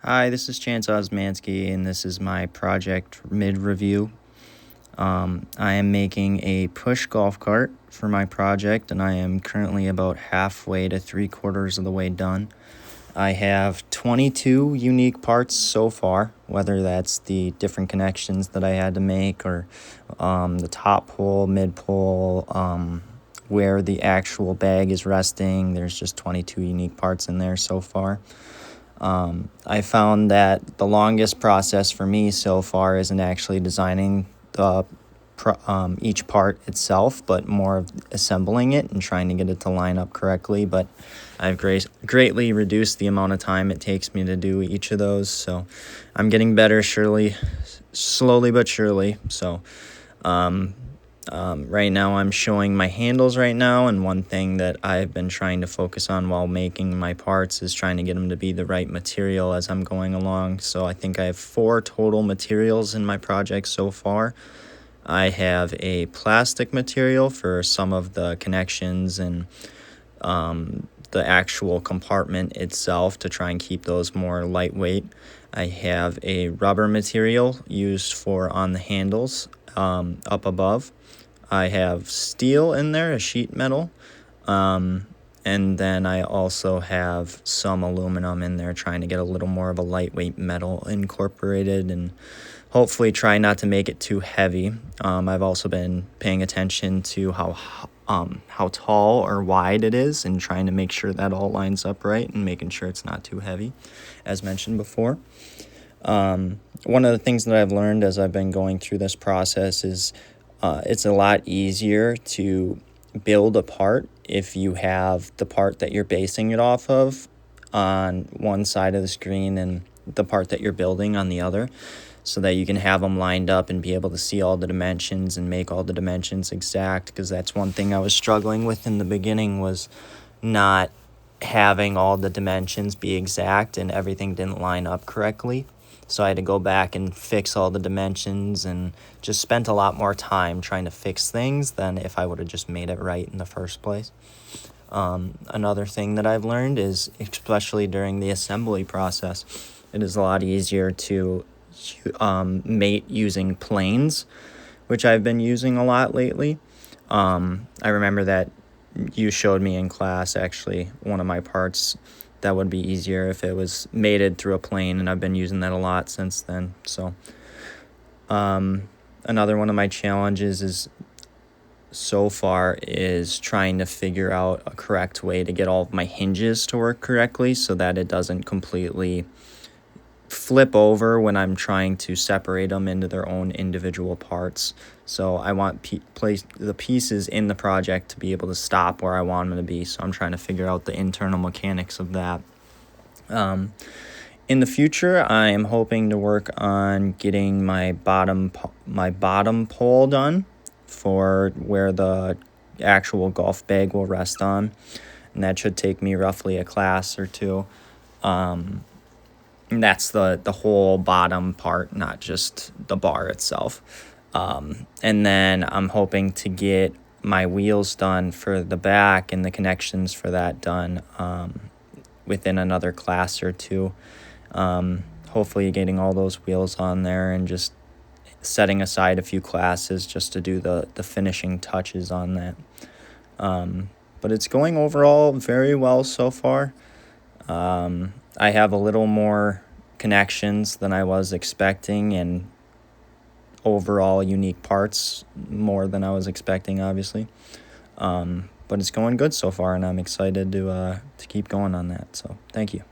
Hi, this is Chance Osmansky, and this is my project mid-review. I am making a push golf cart for my project, and I am currently about halfway to 3/4 of the way done. I have 22 unique parts so far, whether that's the different connections that I had to make or the top pole, mid pole, where the actual bag is resting. There's just 22 unique parts in there so far. I found that the longest process for me so far isn't actually designing each part itself, but more of assembling it and trying to get it to line up correctly. But I've greatly reduced the amount of time it takes me to do each of those, so I'm getting better slowly but surely. So right now I'm showing my handles right now, and one thing that I've been trying to focus on while making my parts is trying to get them to be the right material as I'm going along. So I think I have 4 total materials in my project so far. I have a plastic material for some of the connections and the actual compartment itself to try and keep those more lightweight. I have a rubber material used for on the handles up above. I have steel in there, a sheet metal, and then I also have some aluminum in there, trying to get a little more of a lightweight metal incorporated and hopefully try not to make it too heavy. I've also been paying attention to how tall or wide it is and trying to make sure that all lines up right and making sure it's not too heavy, as mentioned before. One of the things that I've learned as I've been going through this process is it's a lot easier to build a part if you have the part that you're basing it off of on one side of the screen and the part that you're building on the other, so that you can have them lined up and be able to see all the dimensions and make all the dimensions exact, because that's one thing I was struggling with in the beginning, was not having all the dimensions be exact and everything didn't line up correctly. So I had to go back and fix all the dimensions and just spent a lot more time trying to fix things than if I would have just made it right in the first place. Another thing that I've learned is, especially during the assembly process, it is a lot easier to mate using planes, which I've been using a lot lately. I remember that you showed me in class, actually, one of my parts that would be easier if it was mated through a plane, and I've been using that a lot since then. So another one of my challenges so far is trying to figure out a correct way to get all of my hinges to work correctly so that it doesn't completely flip over when I'm trying to separate them into their own individual parts. So I want the pieces in the project to be able to stop where I want them to be. So I'm trying to figure out the internal mechanics of that. In the future, I am hoping to work on getting my bottom pole done for where the actual golf bag will rest on, and that should take me roughly a class or two. And that's the whole bottom part, not just the bar itself. And then I'm hoping to get my wheels done for the back and the connections for that done within another class or two. Hopefully getting all those wheels on there and just setting aside a few classes just to do the finishing touches on that. But it's going overall very well so far. I have a little more connections than I was expecting, and overall unique parts more than I was expecting, obviously. But it's going good so far, and I'm excited to keep going on that. So thank you.